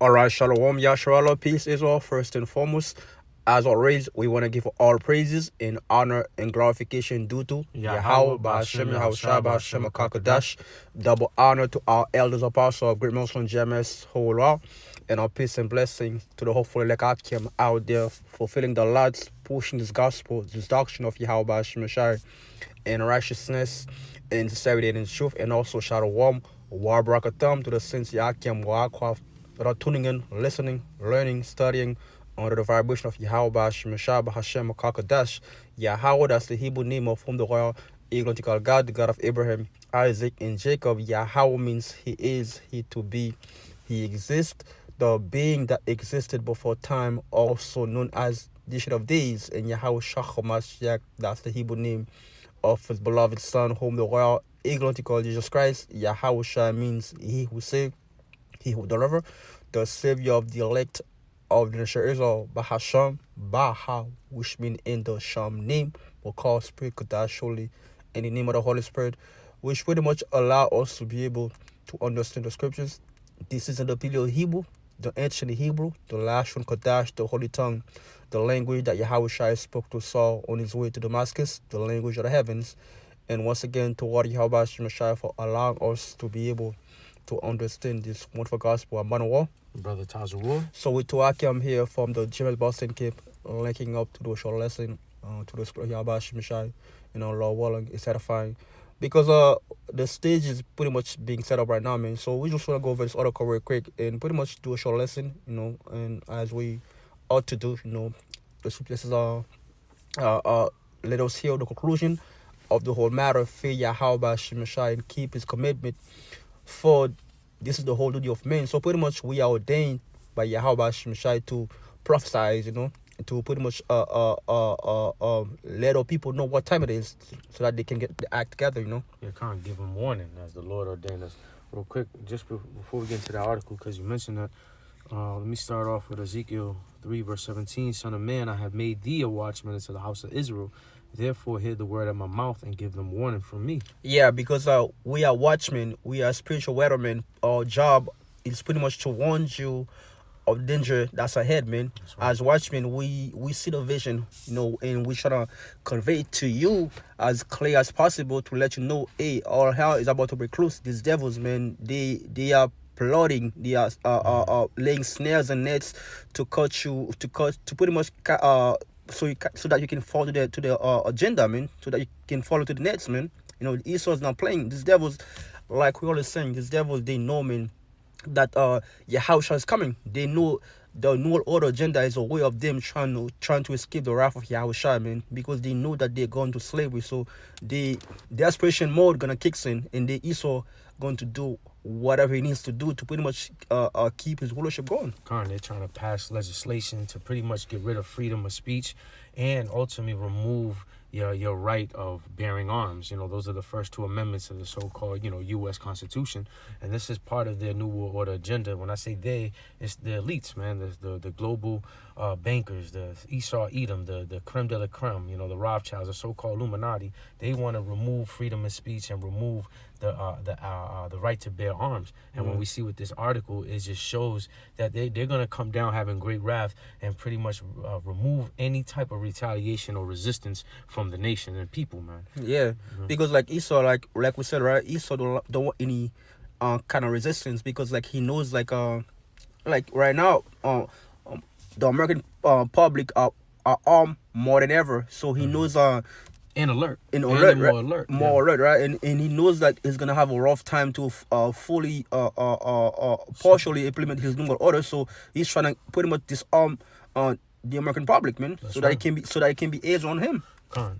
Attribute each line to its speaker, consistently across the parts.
Speaker 1: All right, Shalom, Yasharala, peace Israel, first and foremost. As always, we want to give all praises in honor and glorification due to Yahweh,
Speaker 2: Yahweh,
Speaker 1: Ba'ashem,
Speaker 2: Bashem,
Speaker 1: Yahushua,
Speaker 2: Yahushua,
Speaker 1: Ba'ashem,
Speaker 2: Bashem,
Speaker 1: Kakadash.
Speaker 2: Kakadash.
Speaker 1: Double honor to our elders, apostles of Great Muslim James, Hola, and our peace and blessings to the hopeful elect Akim out there fulfilling the lads, pushing this gospel, this doctrine of Yahweh, Ba'ashem, Yashai, in righteousness, in sincerity, and in truth, and also Shalom, War Barakatam to the saints Yakim, Wa'akwaf, that are tuning in, listening, learning, studying under the vibration of Yahweh Shemeshah Hashem Kakadash. Yahweh, that's the Hebrew name of whom the royal eagle God, the God of Abraham, Isaac, and Jacob. Yahweh means he is, he to be, he exists, the being that existed before time, also known as the Ancient of Days, and Yahweh Shachamashiach, that's the Hebrew name of his beloved Son, whom the royal eagle Jesus Christ. Yahweh Shai means he who saved, he who deliver, the savior of the elect of the nation Israel, Bahasham, Baha, which means in the Sham name, will call Spirit Kodash surely in the name of the Holy Spirit, which pretty much allow us to be able to understand the scriptures. This is in the Paleo Hebrew, the ancient Hebrew, the last one Kodash, the holy tongue, the language that Yahweh Shai spoke to Saul on his way to Damascus, the language of the heavens. And once again, to what Yahweh Shai for allowing us to be able to understand this wonderful gospel. I'm Manawa.
Speaker 2: Brother Tazawar.
Speaker 1: So with Tuaki, I'm here from the James Boston Cape, linking up to the short lesson, to the school Yahweh Shai, Law Walling is edifying. Because the stage is pretty much being set up right now, man. So we just want to go over this article real quick and pretty much do a short lesson, and as we ought to do, the scriptures let us hear the conclusion of the whole matter, fear Yahweh Shai and keep his commitment, for this is the whole duty of men. So pretty much we are ordained by Yahweh Shai to prophesy, to pretty much let our people know what time it is, so that they can get the act together,
Speaker 2: Yeah, kind of give them warning as the Lord ordained us. Real quick, just before we get into that article, because you mentioned that, let me start off with Ezekiel 3, verse 17. Son of man, I have made thee a watchman into the house of Israel. Therefore, hear the word of my mouth and give them warning from me.
Speaker 1: Yeah, because we are watchmen, we are spiritual weathermen. Our job is pretty much to warn you of danger that's ahead, man.
Speaker 2: That's right.
Speaker 1: As watchmen, we see the vision, and we try to convey it to you as clear as possible to let you know, hey, all hell is about to break loose. These devils, man, they are plotting, they are laying snares and nets to to pretty much so that you can follow to the agenda, man, so that you can follow to the nets, man. Esau's not playing. These devils, like we always saying, these devils, they know, man, that Yahusha is coming. They know the New Order agenda is a way of them trying to escape the wrath of Yahusha, man, because they know that they're going to slavery. So the desperation mode gonna kick in, and the Esau going to do whatever he needs to do to pretty much keep his rulership going.
Speaker 2: They're trying to pass legislation to pretty much get rid of freedom of speech and ultimately remove your right of bearing arms. Those are the first two amendments of the so-called, U.S. Constitution. And this is part of their New World Order agenda. When I say they, it's the elites, man, the global bankers, the Esau Edom, the creme de la creme, the Rothschilds, the so-called Illuminati. They want to remove freedom of speech and remove the right to bear arms. And when we see with this article, it just shows that they're going to come down having great wrath and pretty much remove any type of retaliation or resistance from the nation and people, man.
Speaker 1: Yeah, because like Esau, like we said, right? Esau don't want any kind of resistance, because like he knows, like right now the American public are armed more than ever, so he knows
Speaker 2: And alert.
Speaker 1: in
Speaker 2: And
Speaker 1: alert,
Speaker 2: more
Speaker 1: right?
Speaker 2: alert.
Speaker 1: More alert, right? And he knows that he's gonna have a rough time to fully partially implement his new world order. So he's trying to pretty much disarm the American public, man,
Speaker 2: That's
Speaker 1: so that
Speaker 2: right.
Speaker 1: it can be aids on him. Yeah.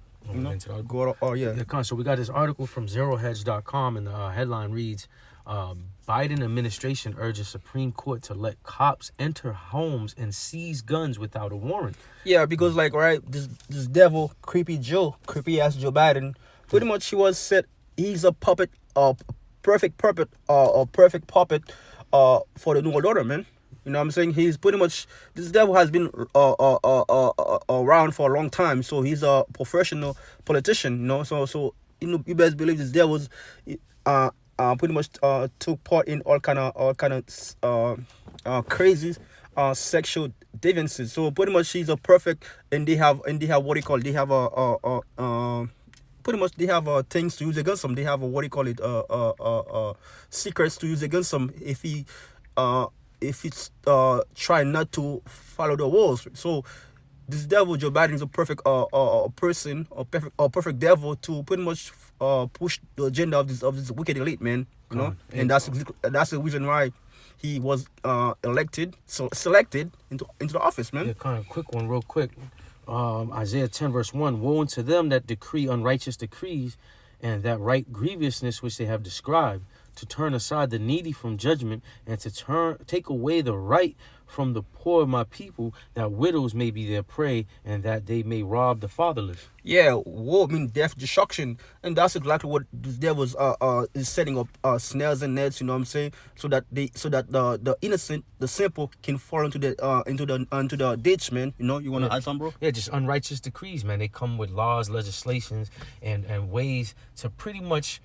Speaker 2: So we got this article from ZeroHedge.com, and the headline reads, Biden administration urges Supreme Court to let cops enter homes and seize guns without a warrant.
Speaker 1: Yeah, because like, right, this devil, creepy ass Joe Biden, pretty much he was set. He's a puppet, perfect puppet, for the New World Order, man. You know what I'm saying? He's pretty much, this devil has been around for a long time, so he's a professional politician. So you best believe this devil's pretty much took part in all kind of crazy sexual deviances. So pretty much she's a perfect, and they have what do you call it? They have pretty much they have things to use against them. They have a what do you call it? Secrets to use against them uh if it's try not to follow the rules. So this devil Joe Biden is a perfect person, a perfect devil to pretty much push the agenda of this wicked elite, man. You know, and that's the reason why he was selected into the office, man.
Speaker 2: Yeah, kind of quick one, real quick. Isaiah 10 verse 1: Woe unto them that decree unrighteous decrees, and that right grievousness which they have described, to turn aside the needy from judgment, and to take away the right from the poor of my people, that widows may be their prey, and that they may rob the fatherless.
Speaker 1: Yeah, war mean death, destruction, and that's exactly what this devil's is setting up snares and nets. You know what I'm saying? So that the innocent, the simple, can fall into the ditch, man. You know, you wanna add something, bro?
Speaker 2: Yeah, just unrighteous decrees, man. They come with laws, legislations, and ways to pretty much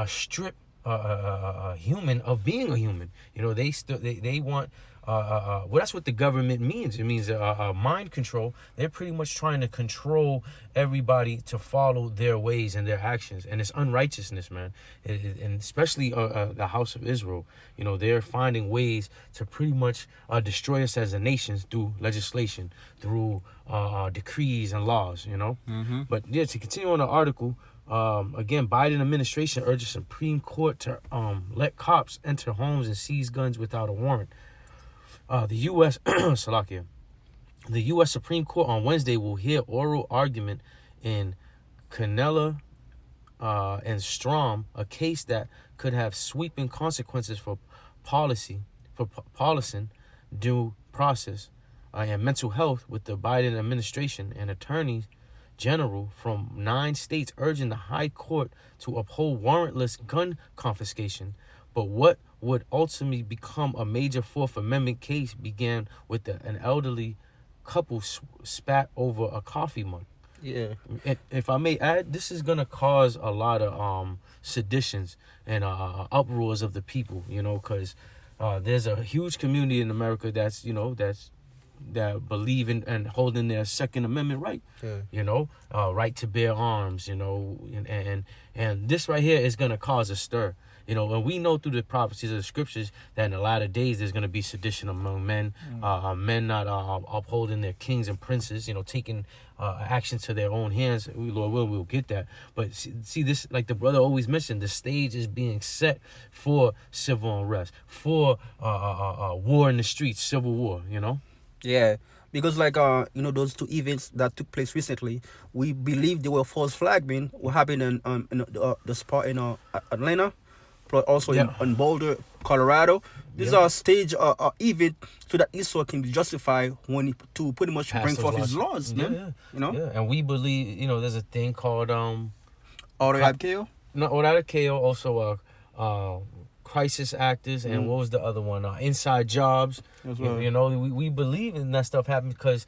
Speaker 2: strip a human of being a human. You know, they want. Well, that's what the government means. It means mind control. They're pretty much trying to control everybody to follow their ways and their actions, and it's unrighteousness, man. And especially the House of Israel, you know, they're finding ways to pretty much destroy us as a nation through legislation, through decrees and laws, you know.
Speaker 1: Mm-hmm.
Speaker 2: But yeah, to continue on the article. Again, Biden administration urges Supreme Court to let cops enter homes and seize guns without a warrant. The U.S. Salakia. The U.S. Supreme Court on Wednesday will hear oral argument in Canela and Strom, a case that could have sweeping consequences for policing, due process, and mental health, with the Biden administration and attorneys general from 9 states urging the High Court to uphold warrantless gun confiscation. But what would ultimately become a major Fourth Amendment case began with an elderly couple spat over a coffee mug.
Speaker 1: Yeah.
Speaker 2: And if I may add, this is gonna cause a lot of seditions and uproars of the people, you know, because there's a huge community in America that believe in and holding their Second Amendment right.
Speaker 1: Yeah.
Speaker 2: You know, right to bear arms. You know, and this right here is gonna cause a stir. You know, and we know through the prophecies of the scriptures that in the latter days there's going to be sedition among men, men not upholding their kings and princes, you know, taking action to their own hands. Lord willing, we'll get that. But see this, like the brother always mentioned, the stage is being set for civil unrest, for war in the streets, civil war, you know?
Speaker 1: Yeah. Because you know, those two events that took place recently, we believe they were false flag, man. What happened in the spot in Atlanta, but also in Boulder, Colorado. These are stage event so that Esau can be justified to pretty much bring forth his laws, man.
Speaker 2: Yeah.
Speaker 1: You know?
Speaker 2: Yeah, and we believe, you know, there's a thing called
Speaker 1: Auto KO?
Speaker 2: No, Auto KO, also crisis actors, and what was the other one? Inside jobs. Well. You know, we believe in that stuff happening because,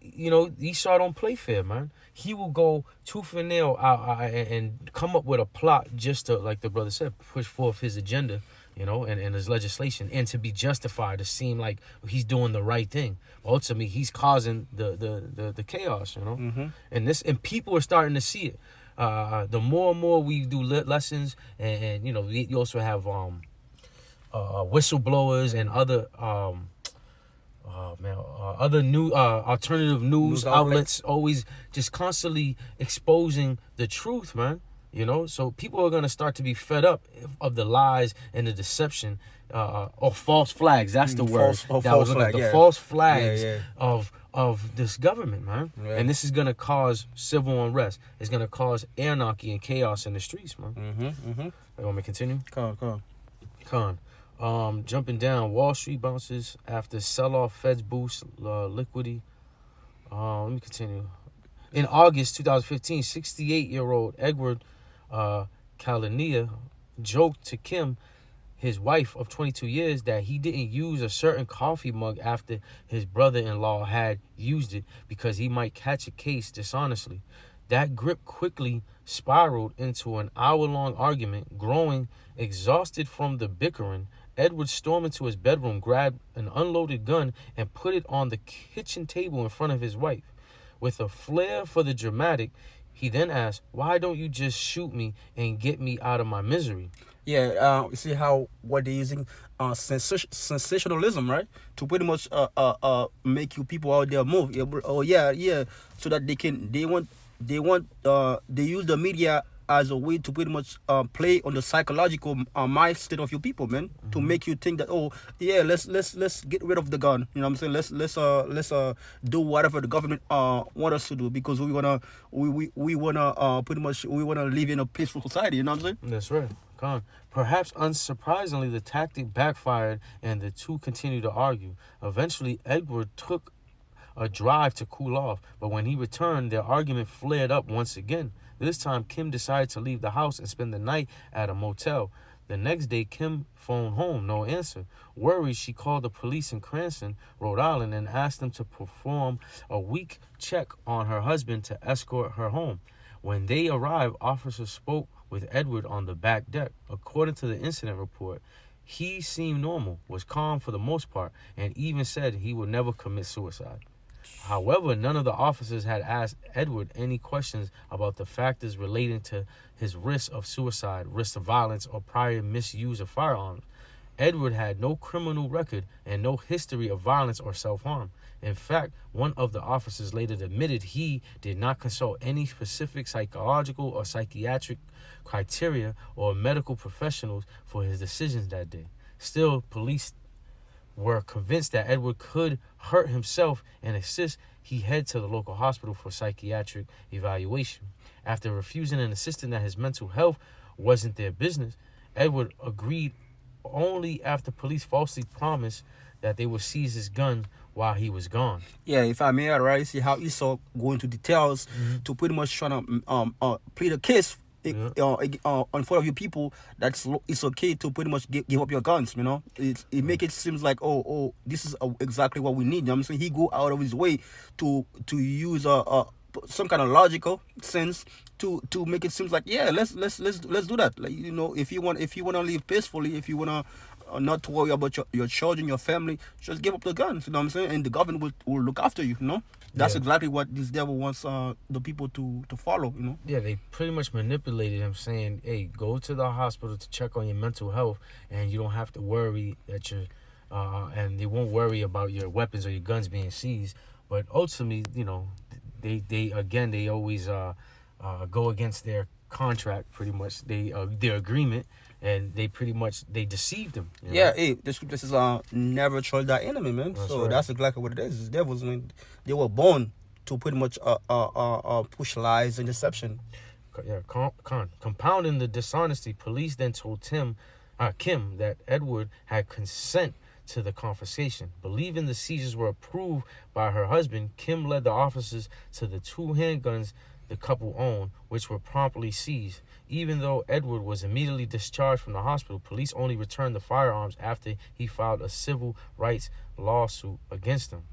Speaker 2: you know, Esau don't play fair, man. He will go tooth and nail and come up with a plot just to, like the brother said, push forth his agenda, you know, and his legislation, and to be justified, to seem like he's doing the right thing. Ultimately, he's causing the chaos, you know.
Speaker 1: Mm-hmm.
Speaker 2: And people are starting to see it. The more and more we do lessons, and you know, you also have whistleblowers and other other new alternative news outlets always just constantly exposing the truth, man. You know, so people are gonna start to be fed up of the lies and the deception, or false flags. That's the word. False flags of this government, man. Right. And this is gonna cause civil unrest. It's gonna cause anarchy and chaos in the streets, man. You want me to continue? Con. Jumping down, Wall Street bounces after sell-off, Feds boost liquidity. Let me continue. In August 2015, 68-year-old Edward Kalania joked to Kim, his wife of 22 years, that he didn't use a certain coffee mug after his brother-in-law had used it because he might catch a case dishonestly. That grip quickly spiraled into an hour-long argument. Growing exhausted from the bickering, Edward stormed into his bedroom, grabbed an unloaded gun, and put it on the kitchen table in front of his wife. With a flair for the dramatic, he then asked, "Why don't you just shoot me and get me out of my misery?"
Speaker 1: Yeah, you see how what they're using sensationalism, right? To pretty much make you people out there move. Yeah, oh yeah, yeah, so that they use the media as a way to pretty much play on the psychological mind state of your people, man, to make you think that, oh yeah, let's get rid of the gun. You know what I'm saying? Let's do whatever the government want us to do, because we wanna pretty much we wanna live in a peaceful society. You know what I'm saying?
Speaker 2: That's right. Perhaps unsurprisingly, the tactic backfired and the two continued to argue. Eventually, Edward took a drive to cool off, but when he returned, their argument flared up once again. This time, Kim decided to leave the house and spend the night at a motel. The next day, Kim phoned home, no answer. Worried, she called the police in Cranston, Rhode Island, and asked them to perform a weak check on her husband to escort her home. When they arrived, officers spoke with Edward on the back deck. According to the incident report, he seemed normal, was calm for the most part, and even said he would never commit suicide. However, none of the officers had asked Edward any questions about the factors relating to his risk of suicide, risk of violence, or prior misuse of firearms. Edward had no criminal record and no history of violence or self-harm. In fact, one of the officers later admitted he did not consult any specific psychological or psychiatric criteria or medical professionals for his decisions that day. Still, police were convinced that Edward could hurt himself and insist he head to the local hospital for psychiatric evaluation. After refusing and insisting that his mental health wasn't their business, Edward agreed only after police falsely promised that they would seize his gun while he was gone.
Speaker 1: Yeah, if I may, right, see how Esau go into details to pretty much trying to plead a case in front of you people that it's okay to pretty much give up your guns. You know, it make it seems like, oh this is exactly what we need. You know what I'm saying? He go out of his way to use some kind of logical sense to make it seem like, yeah, let's do that. Like, you know, if you want to live peacefully, if you want to not to worry about your children, your family, just give up the guns. You know what I'm saying? And the government will look after you. You know, that's exactly what this devil wants the people to follow. You know?
Speaker 2: Yeah, they pretty much manipulated him, saying, "Hey, go to the hospital to check on your mental health, and you don't have to worry that you're, and they won't worry about your weapons or your guns being seized." But ultimately, you know, they always go against their contract, pretty much their agreement, and they pretty much deceived him. You know?
Speaker 1: Yeah, hey, the scripture says never trust thy enemy, man.
Speaker 2: That's
Speaker 1: so
Speaker 2: right.
Speaker 1: That's exactly what it is. The devils, when they were born to pretty much push lies and deception.
Speaker 2: Yeah, compounding the dishonesty, police then told Kim that Edward had consent to the confiscation. Believing the seizures were approved by her husband, Kim led the officers to the 2 handguns the couple owned, which were promptly seized. Even though Edward was immediately discharged from the hospital, police only returned the firearms after he filed a civil rights lawsuit against them.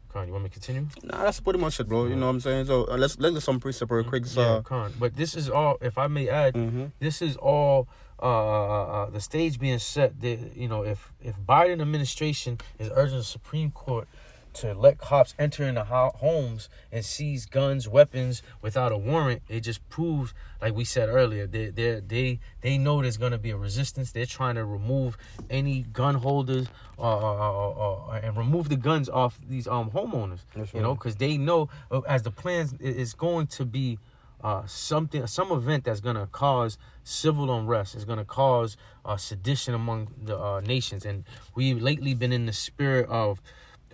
Speaker 2: Khan, you want me to continue?
Speaker 1: Nah, that's pretty much it, bro. You know what I'm saying? So let's get some precept real quick.
Speaker 2: Yeah, Khan. But this is all, if I may add, this is all the stage being set. That, you know, if Biden administration is urging the Supreme Court to let cops enter into homes and seize guns, weapons without a warrant, it just proves, like we said earlier, they know there's gonna be a resistance. They're trying to remove any gun holders and remove the guns off these homeowners. That's right. You know, because they know as the plan is going to be some event that's gonna cause civil unrest. It's gonna cause sedition among the nations, and we've lately been in the spirit of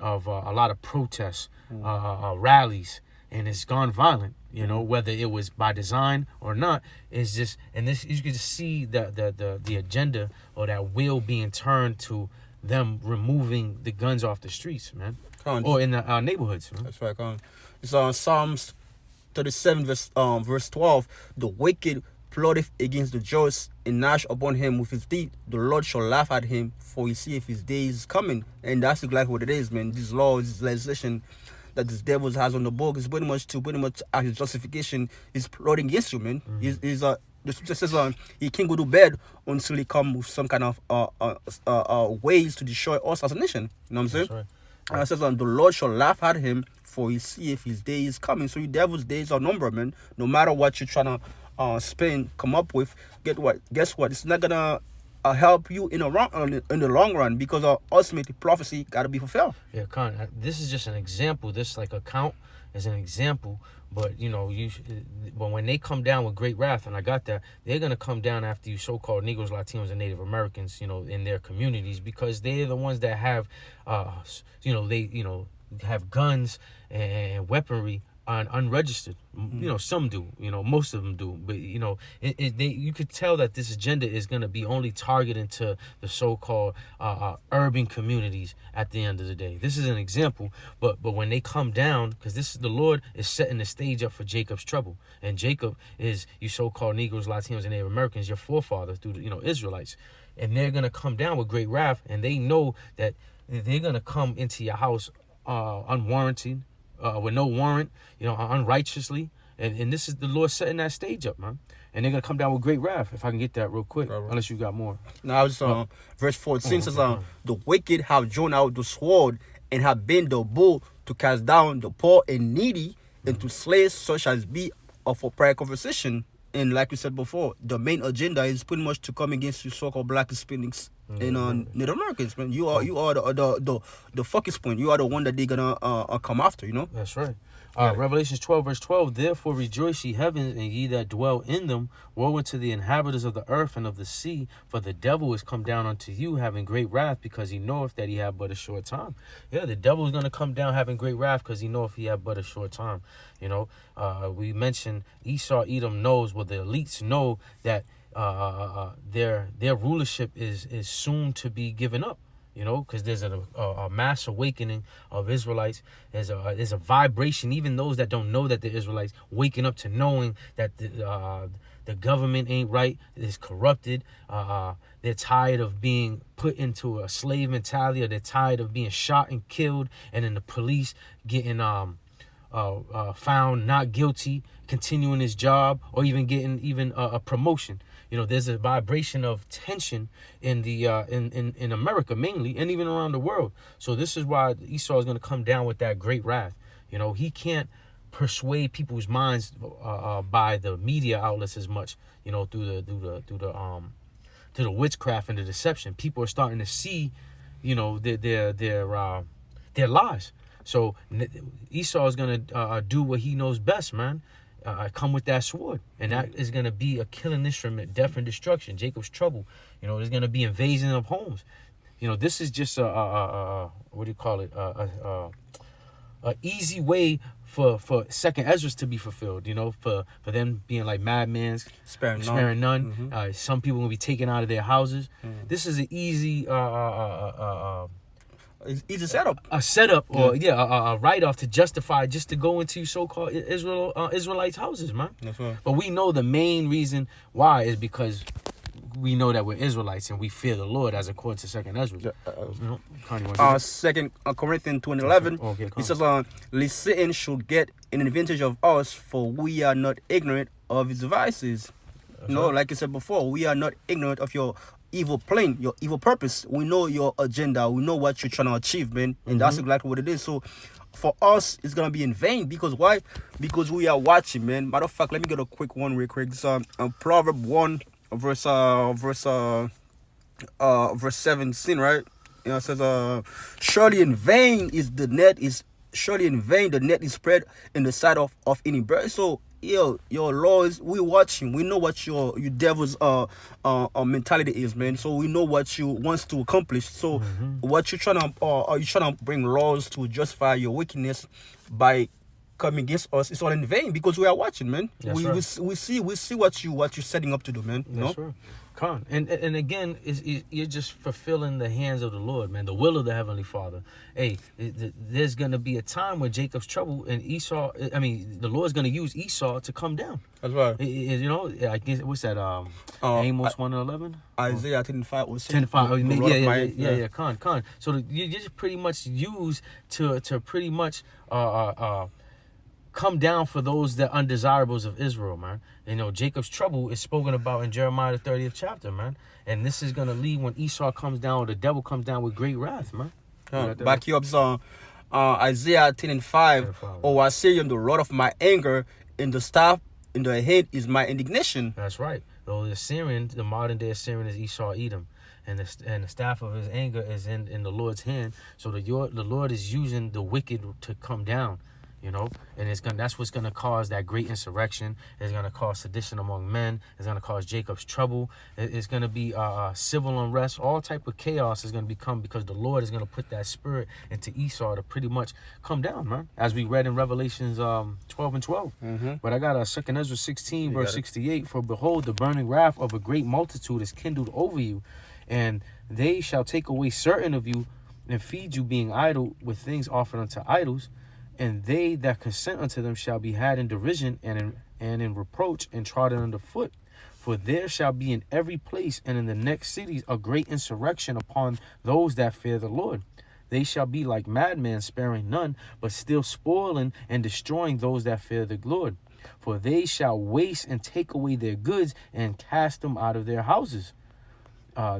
Speaker 2: a lot of protests, rallies, and it's gone violent. You know, whether it was by design or not, it's just, and this, you can just see the agenda or that will being turned to them removing the guns off the streets, man, or in the neighborhoods. Man.
Speaker 1: That's right, It's on Psalms 37 verse 12. The wicked plotteth against the just, and gnash upon him with his teeth. The Lord shall laugh at him, for he seeth his days coming. And that's exactly what it is, man. This law, this legislation that this devil has on the book is pretty much as his justification is plotting against you, man. He's The scripture says he can't go to bed until he come with some kind of ways to destroy us as a nation. You know what I'm saying?
Speaker 2: That's right.
Speaker 1: And it says the Lord shall laugh at him, for he see if his day is coming. So your devil's days are numbered, man. No matter what you're trying to come up with, guess what? It's not gonna help you in the long run, because ultimately prophecy got to be fulfilled.
Speaker 2: Yeah, Khan. This is just an example. This like account is an example, but but when they come down with great wrath, and I got that, they're gonna come down after you so-called Negroes, Latinos, and Native Americans, in their communities, because they're the ones that have, have guns and weaponry unregistered. Some do, most of them do, but you could tell that this agenda is going to be only targeted to the so-called urban communities at the end of the day. This is an example, but when they come down, because the Lord is setting the stage up for Jacob's trouble, and Jacob is you so-called Negroes, Latinos, and Native Americans, your forefathers through the Israelites, and they're going to come down with great wrath, and they know that they're going to come into your house unwarranted, with no warrant, unrighteously. And this is the Lord setting that stage up, man. And they're going to come down with great wrath, if I can get that real quick, unless you got more.
Speaker 1: Now, verse 14 says, the wicked have drawn out the sword and have bent the bow to cast down the poor and needy and to slay such as be of a prior conversation. And like we said before, the main agenda is pretty much to come against you so-called black Hispanics and Native Americans, man. You are the focus point. You are the one that they're gonna come after,
Speaker 2: That's right. Revelations 12, verse 12, therefore rejoice ye heavens, and ye that dwell in them. Woe unto the inhabitants of the earth and of the sea, for the devil is come down unto you, having great wrath, because he knoweth that he have but a short time. Yeah, the devil is going to come down having great wrath, because he knoweth he have but a short time. We mentioned Esau, Edom knows, the elites know that their rulership is soon to be given up. Because there's a mass awakening of Israelites. There's a vibration, even those that don't know that they're Israelites, waking up to knowing that the government ain't right, is corrupted. They're tired of being put into a slave mentality, or they're tired of being shot and killed, and then the police getting found not guilty, continuing his job, or even getting a promotion. There's a vibration of tension in the in America mainly, and even around the world. So this is why Esau is going to come down with that great wrath. He can't persuade people's minds by the media outlets as much. Through the witchcraft and the deception. People are starting to see, their lies. So Esau is going to do what he knows best, man. Come with that sword, and that is going to be a killing instrument, death and destruction. Jacob's trouble. There's going to be invasion of homes. This is just a easy way for second Ezra to be fulfilled. For them being like madmen, sparing none.
Speaker 1: Mm-hmm.
Speaker 2: Some people will be taken out of their houses. This is an easy
Speaker 1: It's a setup.
Speaker 2: A setup, or a write-off to justify just to go into so-called Israelites' houses, man.
Speaker 1: That's right.
Speaker 2: But we know the main reason why is because we know that we're Israelites and we fear the Lord, as according to Second Ezra.
Speaker 1: Second Corinthians 2:11. It says, "Lest Satan should get an advantage of us, for we are not ignorant of his devices." Like I said before, we are not ignorant of your evil plan, your evil purpose. We know your agenda. We know what you're trying to achieve, man. And that's exactly what it is. So for us, it's going to be in vain. Because why? Because we are watching, man. Matter of fact, let me get a quick one real quick. It's Proverbs 1, verse 17, right? It says, surely in vain the net is spread in the sight of any bird. So your laws, we watching. We know what your devil's mentality is, man. So we know what you wants to accomplish. So what you're trying to are you trying to bring laws to justify your wickedness by coming against us? It's all in vain, because we are watching, man. We see what you're setting up to do, man.
Speaker 2: That's right. Con. And again, you're just fulfilling the hands of the Lord, man, the will of the Heavenly Father. Hey, there's going to be a time when Jacob's trouble and Esau, the Lord's going to use Esau to come down.
Speaker 1: That's right.
Speaker 2: I guess, what's that, Amos 1:11?
Speaker 1: Isaiah 10:5 was
Speaker 2: 10:5. Yeah, con. So you just pretty much use to pretty much come down for those that undesirables of Israel, man. You know, Jacob's trouble is spoken about in Jeremiah the 30th chapter, man. And this is gonna lead when Esau comes down, or the devil comes down with great wrath, man.
Speaker 1: Back you up on Isaiah 10:5. Oh, I say in the rod of my anger, in the staff in the head is my indignation.
Speaker 2: That's right. So the Assyrian, the modern day Assyrian, is Esau Edom. And the staff of his anger is in the Lord's hand. So the Lord is using the wicked to come down, you know, and that's what's gonna cause that great insurrection. It's gonna cause sedition among men. It's gonna cause Jacob's trouble. It's gonna be civil unrest. All type of chaos is gonna become, because the Lord is gonna put that spirit into Esau to pretty much come down, man. As we read in Revelations 12 and 12. But I got 2 Ezra 16 verse 68. For behold, the burning wrath of a great multitude is kindled over you, and they shall take away certain of you and feed you, being idle with things offered unto idols. And they that consent unto them shall be had in derision and in reproach and trodden under foot. For there shall be in every place and in the next cities a great insurrection upon those that fear the Lord. They shall be like madmen, sparing none, but still spoiling and destroying those that fear the Lord. For they shall waste and take away their goods and cast them out of their houses.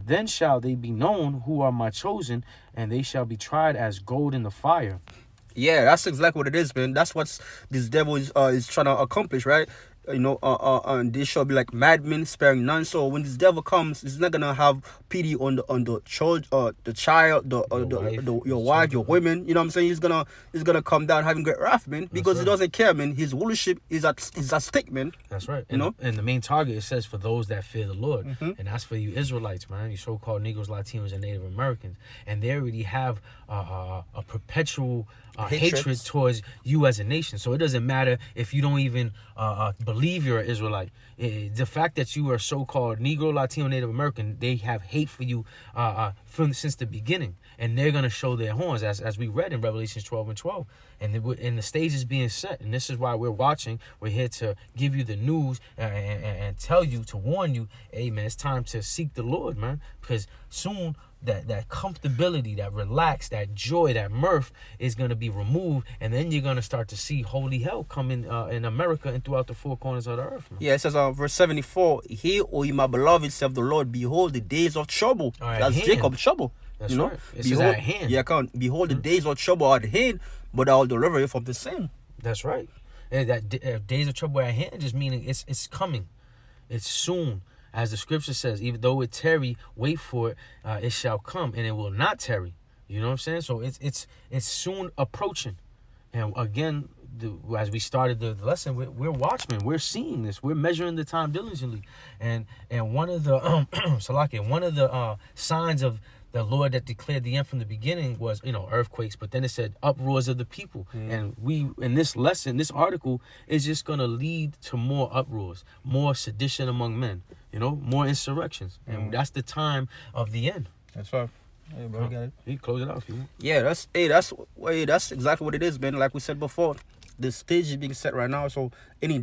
Speaker 2: Then shall they be known who are my chosen, and they shall be tried as gold in the fire.
Speaker 1: Yeah, that's exactly what it is, man. That's what this devil is trying to accomplish, right? You know, and they shall be like madmen, sparing none. So when this devil comes, he's not gonna have pity on the child, your wife, your women. You know what I'm saying? He's gonna come down having great wrath, man, because he doesn't care, man. His rulership is at stake, man.
Speaker 2: That's right.
Speaker 1: You know,
Speaker 2: and the main target, it says, for those that fear the Lord, and that's for you Israelites, man. You so-called Negroes, Latinos, and Native Americans, and they already have a perpetual hatred towards you as a nation. So it doesn't matter if you don't even believe you're an Israelite. The fact that you are so-called Negro, Latino, Native American, they have hate for you since the beginning, and they're gonna show their horns, as we read in Revelations 12 and 12. And the stage is being set, and this is why we're watching. We're here to give you the news and tell you, to warn you, hey man, it's time to seek the Lord, man, because soon that comfortability, that relax, that joy, that mirth is going to be removed, and then you're going to start to see holy hell come in America and throughout the four corners of the earth, man.
Speaker 1: Yeah, it says verse 74, hear, O ye my beloved, saith the Lord, behold the days of trouble. That's Jacob's trouble.
Speaker 2: That's
Speaker 1: you know?
Speaker 2: right. It says at hand.
Speaker 1: Yeah, behold the days of trouble are at hand, but I will deliver you from the same.
Speaker 2: That's right. And that days of trouble at hand just meaning it's coming. It's soon. As the scripture says, even though it tarry, wait for it, it shall come, and it will not tarry. You know what I'm saying? So it's soon approaching. And again, as we started the lesson, we're watchmen. We're seeing this. We're measuring the time diligently. And one of the one of the signs of the Lord that declared the end from the beginning was, earthquakes, but then it said uproars of the people. And we, in this lesson, this article is just going to lead to more uproars, more sedition among men, more insurrections. And that's the time of the end.
Speaker 1: That's right. Hey, bro, got it.
Speaker 2: You close it out, you.
Speaker 1: Yeah, that's exactly what it is, man. Like we said before, the stage is being set right now. So any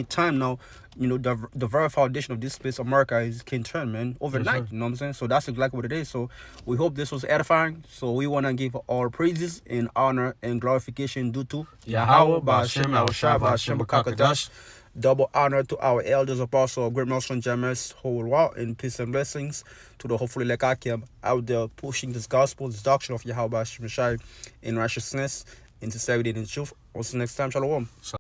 Speaker 1: time now, the very foundation of this place, America, can turn, man, overnight. You know what I'm saying? So that's exactly what it is. So we hope this was edifying. So we want to give all praises and honor and glorification due to Yahweh, Ba'ashem, Yahushua, Ba'ashem, B'Kakadash. Double honor to our elders, apostles of Great Muslim James whole world, and peace and blessings to the hopefully Lekakim out there pushing this gospel, this doctrine of Yahweh Ba'ashem in righteousness, in sincerity and in truth. Until next time, shalom.